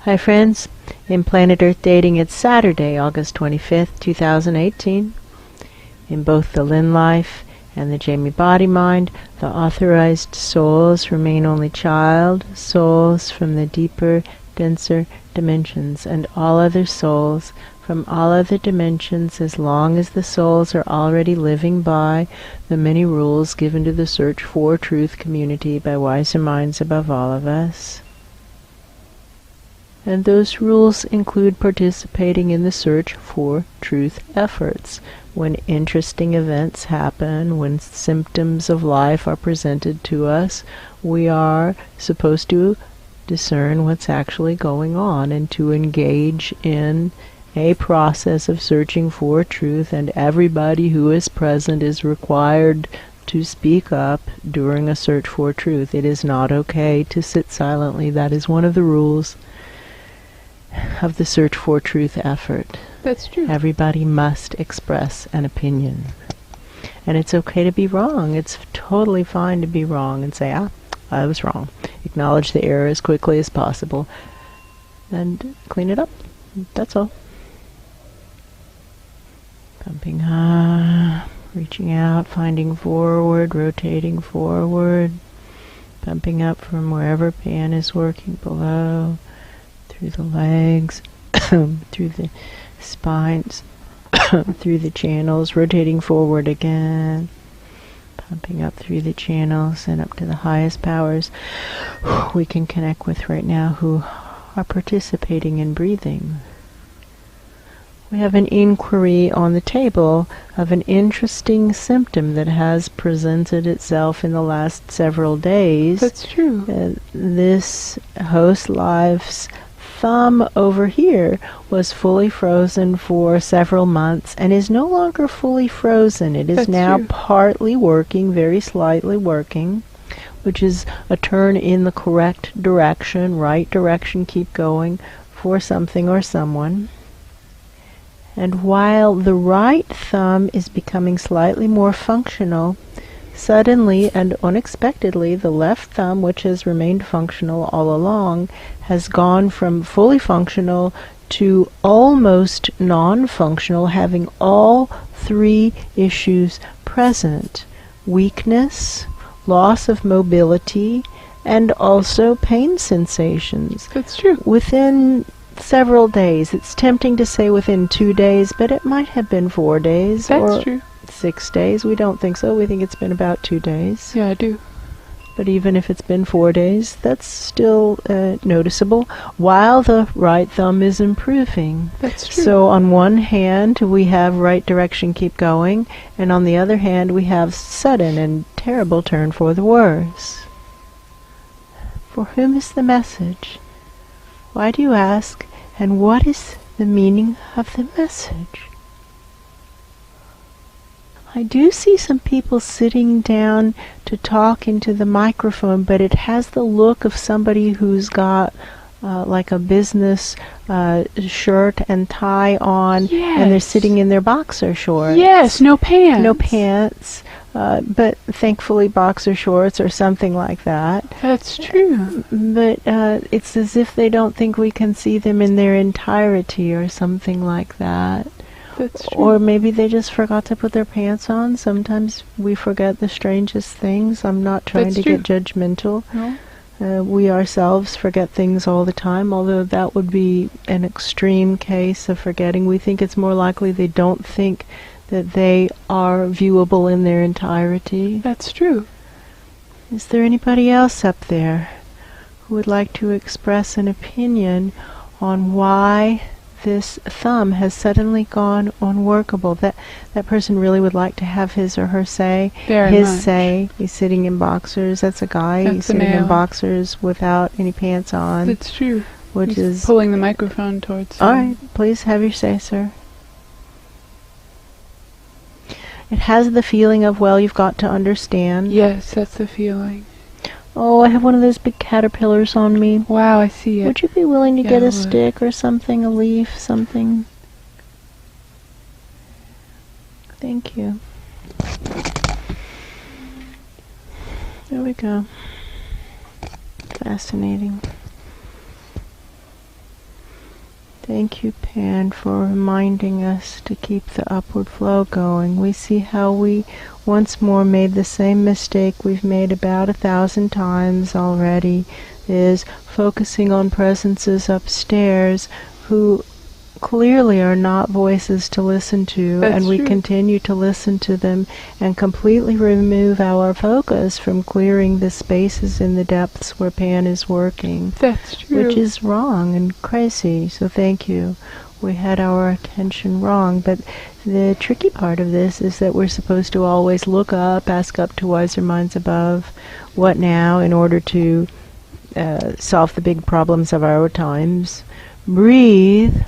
Hi friends, in Planet Earth Dating it's Saturday, August 25th, 2018. In both the Lynn life and the Jamie body mind, the authorized souls remain only child souls from the deeper, denser dimensions, and all other souls from all other dimensions, as long as the souls are already living by the many rules given to the Search for Truth community by wiser minds above all of us. And those rules include participating in the Search for Truth efforts. When interesting events happen, when symptoms of life are presented to us, we are supposed to discern what's actually going on and to engage in a process of searching for truth, and everybody who is present is required to speak up during a search for truth. It is not okay to sit silently. That is one of the rules of the Search for Truth effort. That's true. Everybody must express an opinion. And it's okay to be wrong. It's totally fine to be wrong and say, I was wrong. Acknowledge the error as quickly as possible and clean it up. That's all. Pumping up, reaching out, finding forward, rotating forward, pumping up from wherever pan is working below, through the legs, through the spines, through the channels, rotating forward again, pumping up through the channels and up to the highest powers we can connect with right now who are participating in breathing. We have an inquiry on the table of an interesting symptom that has presented itself in the last several days. That's true. This host life's thumb over here was fully frozen for several months and is no longer fully frozen. It is That's now true. partly working, very slightly working, which is a turn in the correct direction, right direction, keep going for something or someone. And while the right thumb is becoming slightly more functional, suddenly and unexpectedly, the left thumb, which has remained functional all along, has gone from fully functional to almost non-functional, having all three issues present: weakness, loss of mobility, and also pain sensations. That's true. Within several days. It's tempting to say within 2 days, but it might have been 4 days. That's or true. 6 days. We don't think so. We think it's been about 2 days. Yeah, I do. But even if it's been 4 days, that's still noticeable, while the right thumb is improving. That's true. So on one hand, we have right direction, keep going, and on the other hand, we have sudden and terrible turn for the worse. For whom is the message? Why do you ask, and what is the meaning of the message? I do see some people sitting down to talk into the microphone, but it has the look of somebody who's got like a business shirt and tie on, Yes. and they're sitting in their boxer shorts. Yes, no pants. No pants, but thankfully boxer shorts or something like that. That's true. But it's as if they don't think we can see them in their entirety or something like that. That's true. Or maybe they just forgot to put their pants on. Sometimes we forget the strangest things. I'm not trying That's to true. get judgmental. No? We ourselves forget things all the time, although that would be an extreme case of forgetting. We think it's more likely they don't think that they are viewable in their entirety. That's true. Is there anybody else up there who would like to express an opinion on why this thumb has suddenly gone unworkable? That person really would like to have his or her say. Very His much. say. He's sitting in boxers. That's a guy. That's He's a sitting in male. boxers without any pants on. That's true. Which He's is pulling the microphone towards all him. right. Please have your say, sir. It has the feeling of, well, you've got to understand. Yes, that's the feeling. Oh, I have one of those big caterpillars on me. Wow, I see it. Would you be willing to Yeah, get I a would. stick or something, a leaf, something? Thank you. There we go. Fascinating. Thank you, Pan, for reminding us to keep the upward flow going. We see how we once more made the same mistake we've made about 1,000 times already, is focusing on presences upstairs who clearly are not voices to listen to, and we continue to listen to them and completely remove our focus from clearing the spaces in the depths where Pan is working. That's true. Which is wrong and crazy, so thank you. We had our attention wrong, but the tricky part of this is that we're supposed to always look up, ask up to wiser minds above, what now, in order to solve the big problems of our times. Breathe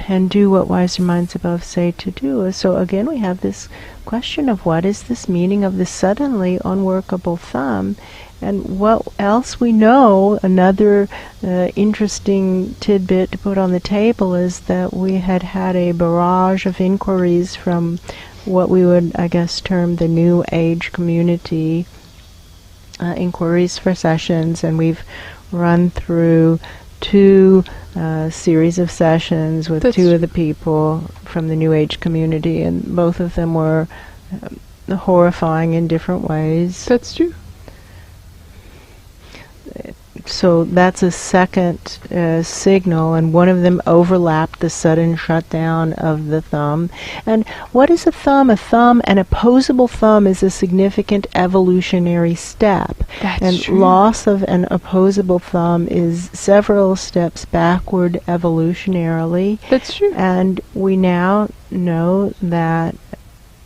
and do what wiser minds above say to do. So again, we have this question of what is this meaning of this suddenly unworkable thumb, and what else we know. Another interesting tidbit to put on the table is that we had a barrage of inquiries from what we would, I guess, term the New Age community, inquiries for sessions, and we've run through 2 series of sessions with 2 of the people from the New Age community, and both of them were horrifying in different ways. That's true. So that's a second signal, and one of them overlapped the sudden shutdown of the thumb. And what is a thumb? A thumb, an opposable thumb, is a significant evolutionary step. That's true. Loss of an opposable thumb is several steps backward evolutionarily. That's true. And we now know that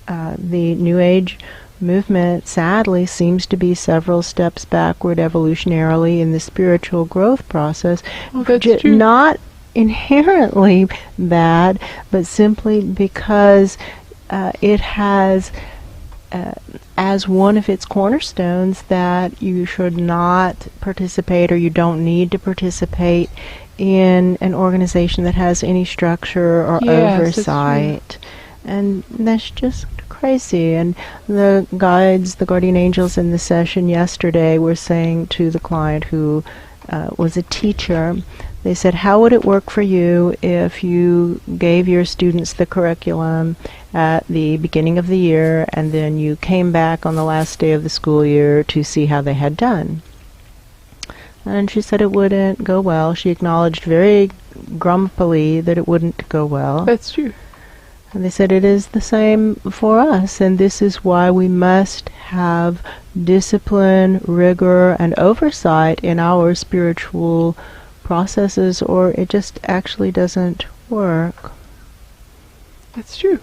the New Age movement, sadly, seems to be several steps backward evolutionarily in the spiritual growth process. That's true. Not inherently bad, but simply because it has as one of its cornerstones that you should not participate, or you don't need to participate in an organization that has any structure or oversight. And that's just crazy. And the guides, the guardian angels in the session yesterday were saying to the client who was a teacher, they said, how would it work for you if you gave your students the curriculum at the beginning of the year, and then you came back on the last day of the school year to see how they had done? And she said it wouldn't go well. She acknowledged very grumpily that it wouldn't go well. That's true. And they said it is the same for us, and this is why we must have discipline, rigor, and oversight in our spiritual processes, or it just actually doesn't work. That's true.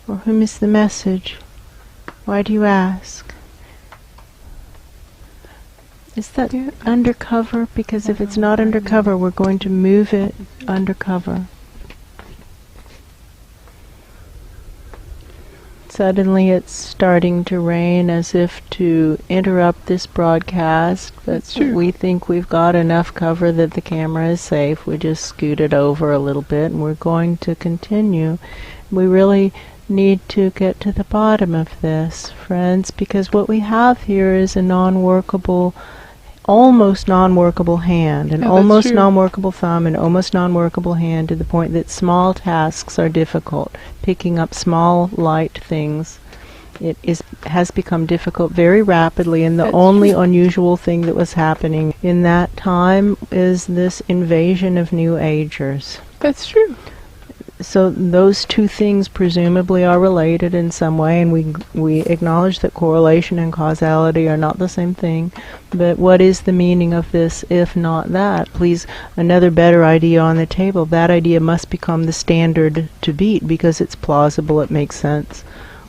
For whom is the message? Why do you ask? Is that undercover? Because if it's not undercover, we're going to move it undercover. Suddenly it's starting to rain, as if to interrupt this broadcast, but we think we've got enough cover that the camera is safe. We just scoot it over a little bit, and we're going to continue. We really need to get to the bottom of this, friends, because what we have here is a non-workable, almost non-workable hand, an almost non-workable thumb, an almost non-workable hand, to the point that small tasks are difficult. Picking up small, light things, has become difficult very rapidly, and the only unusual thing that was happening in that time is this invasion of New Agers. That's true. So those 2 things presumably are related in some way, and we acknowledge that correlation and causality are not the same thing. But what is the meaning of this if not that? Please, another better idea on the table. That idea must become the standard to beat, because it's plausible, it makes sense.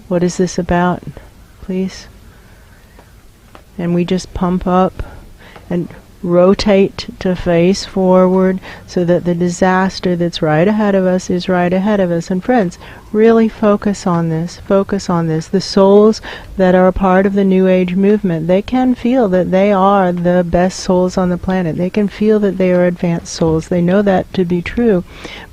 What is this about, please? And we just pump up and rotate to face forward so that the disaster that's right ahead of us is right ahead of us. And friends, really focus on this. Focus on this. The souls that are a part of the New Age movement, they can feel that they are the best souls on the planet. They can feel that they are advanced souls. They know that to be true.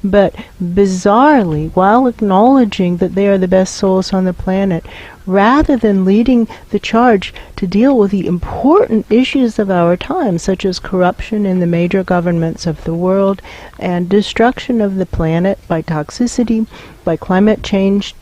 But bizarrely, while acknowledging that they are the best souls on the planet, rather than leading the charge to deal with the important issues of our time, such as corruption in the major governments of the world and destruction of the planet by toxicity, by climate change,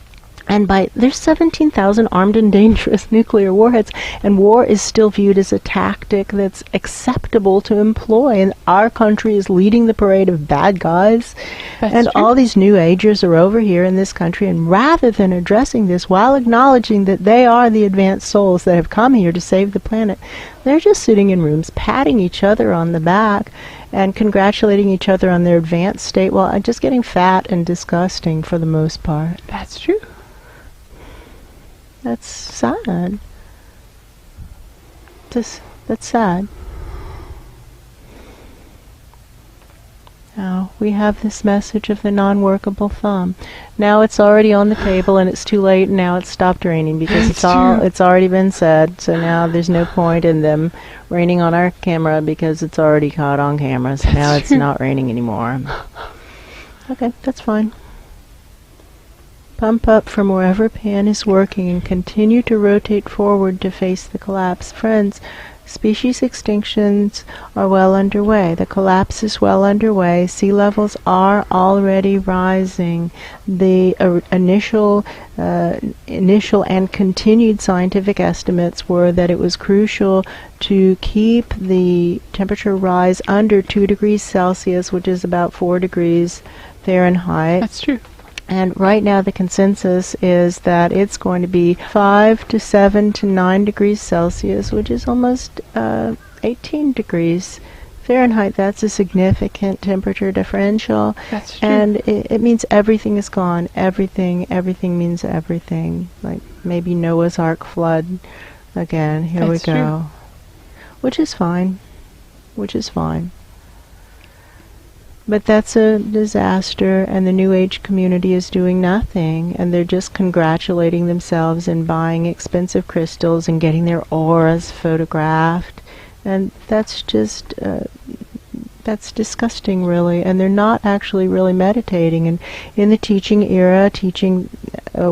and there's 17,000 armed and dangerous nuclear warheads, and war is still viewed as a tactic that's acceptable to employ, and our country is leading the parade of bad guys. That's and true. all these new agers are over here in this country, and rather than addressing this while acknowledging that they are the advanced souls that have come here to save the planet, they're just sitting in rooms patting each other on the back and congratulating each other on their advanced state while just getting fat and disgusting for the most part. That's true. That's sad. That's sad. Now, we have this message of the non-workable thumb. Now it's already on the table and it's too late, and now it's stopped raining because it's already been said, so now there's no point in them raining on our camera because it's already caught on camera, so now it's not raining anymore. Okay, that's fine. Pump up from wherever pan is working and continue to rotate forward to face the collapse. Friends, species extinctions are well underway. The collapse is well underway. Sea levels are already rising. The initial and continued scientific estimates were that it was crucial to keep the temperature rise under 2 degrees Celsius, which is about 4 degrees Fahrenheit. That's true. And right now the consensus is that it's going to be 5 to 7 to 9 degrees Celsius, which is almost 18 degrees Fahrenheit. That's a significant temperature differential. That's true. And it means everything is gone. Everything means everything. Like maybe Noah's Ark flood again. Here That's we go. true. Which is fine. But that's a disaster, and the New Age community is doing nothing, and they're just congratulating themselves and buying expensive crystals and getting their auras photographed, and that's just that's disgusting, really. And they're not actually really meditating. And in the teaching era,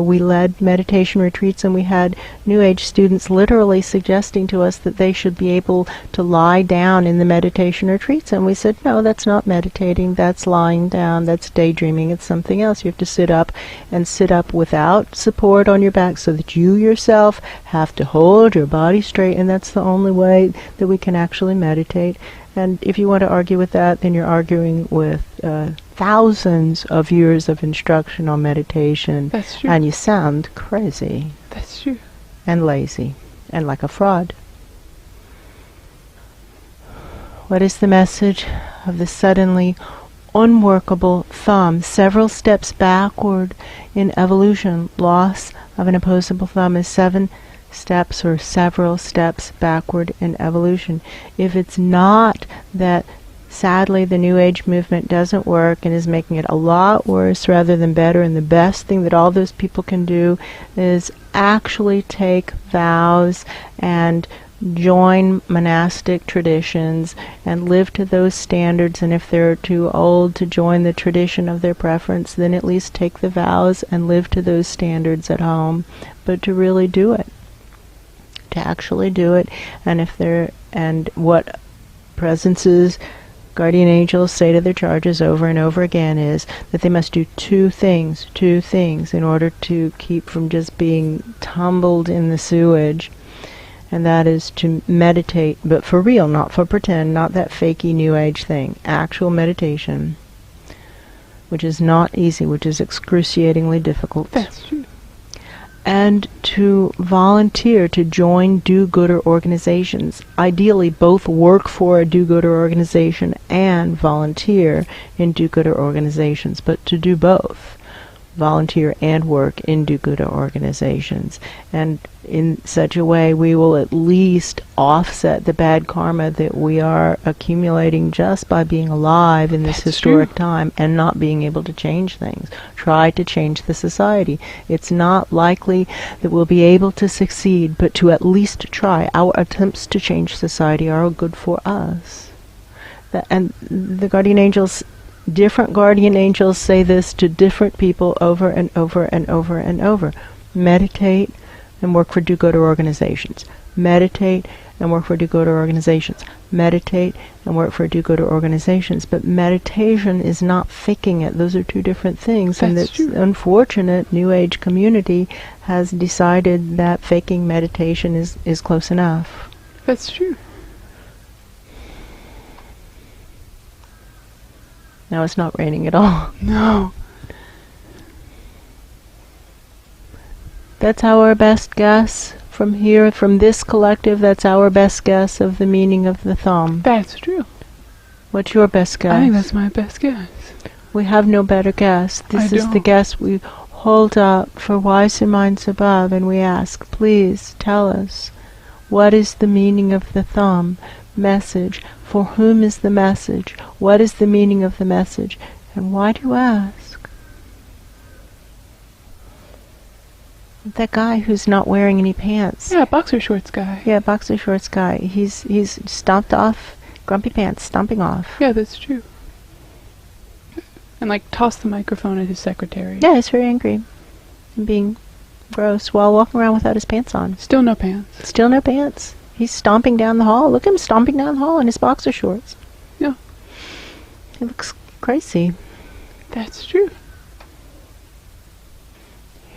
we led meditation retreats, and we had New Age students literally suggesting to us that they should be able to lie down in the meditation retreats. And we said, no, that's not meditating, that's lying down, that's daydreaming, it's something else. You have to sit up, and sit up without support on your back so that you yourself have to hold your body straight, and that's the only way that we can actually meditate. And if you want to argue with that, then you're arguing with thousands of years of instruction on meditation. That's true. And you sound crazy. That's true. And lazy. And like a fraud. What is the message of the suddenly unworkable thumb? Several steps backward in evolution. Loss of an opposable thumb is 7 steps or several steps backward in evolution. If it's not that sadly the New Age movement doesn't work and is making it a lot worse rather than better, and the best thing that all those people can do is actually take vows and join monastic traditions and live to those standards, and if they're too old to join the tradition of their preference, then at least take the vows and live to those standards at home, but to really do it. To actually do it. And what presences, guardian angels say to their charges over and over again is that they must do two things in order to keep from just being tumbled in the sewage. And that is to meditate, but for real, not for pretend, not that fakey New Age thing. Actual meditation, which is not easy, which is excruciatingly difficult. That's true. And to volunteer to join do-gooder organizations. Ideally, both work for a do-gooder organization and volunteer in do-gooder organizations, but to do both. Volunteer and work in do-gooder organizations. And in such a way, we will at least offset the bad karma that we are accumulating just by being alive in this historic time and not being able to change things. Try to change the society. It's not likely that we'll be able to succeed, but to at least try. Our attempts to change society are good for us. And the guardian angels, different guardian angels say this to different people over and over and over and over. Meditate, and work for do-gooder organizations. Meditate and work for do-gooder organizations. Meditate and work for do-gooder organizations. But meditation is not faking it. Those are two different things. That's and it's true. unfortunate New Age community has decided that faking meditation is close enough. That's true. Now it's not raining at all. No. That's our best guess from here, from this collective. That's our best guess of the meaning of the thumb. That's true. What's your best guess? I think that's my best guess. We have no better guess. This I is the don't. guess we hold up for wiser minds above, and we ask, please tell us, what is the meaning of the thumb? Message. For whom is the message? What is the meaning of the message? And why do you ask? That guy who's not wearing any pants. Yeah, boxer shorts guy. Yeah, boxer shorts guy. He's stomped off, grumpy pants, stomping off. Yeah, that's true. And like tossed the microphone at his secretary. Yeah, he's very angry and being gross while walking around without his pants on. Still no pants. Still no pants. He's stomping down the hall. Look at him stomping down the hall in his boxer shorts. Yeah. He looks crazy. That's true.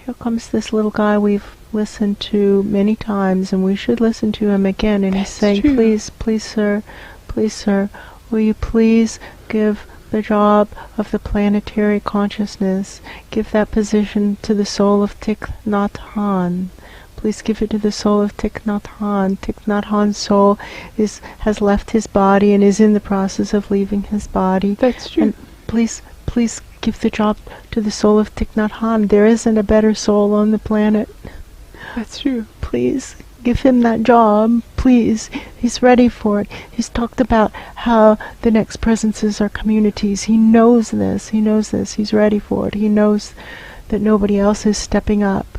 Here comes this little guy we've listened to many times, and we should listen to him again. And he's That's saying, true. please, sir, will you please give the job of the planetary consciousness, give that position to the soul of Thich Nhat Hanh. Please give it to the soul of Thich Nhat Hanh. Thich Nhat Hanh's soul has left his body and is in the process of leaving his body. That's true. And please give the job to the soul of Thich Nhat Hanh. There isn't a better soul on the planet. That's true. Please give him that job. Please. He's ready for it. He's talked about how the next presences are communities. He knows this. He's ready for it. He knows that nobody else is stepping up.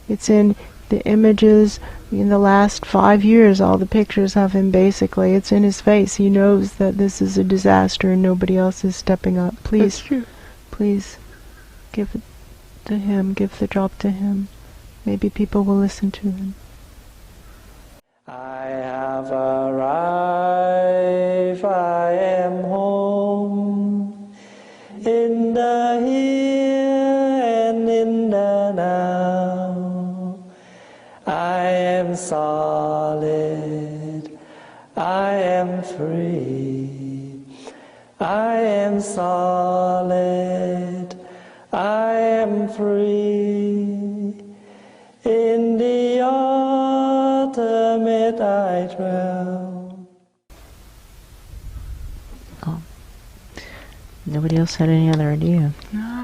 It's in the images in the last 5 years, all the pictures of him basically. It's in his face. He knows that this is a disaster and nobody else is stepping up. Please, That's true. please, give it to him. Give the job to him. Maybe people will listen to him. I have arrived, I am home, in the here and in the now. I am solid, I am free. I am solid, I am free. In the ultimate I dwell. Nobody else had any other idea. No.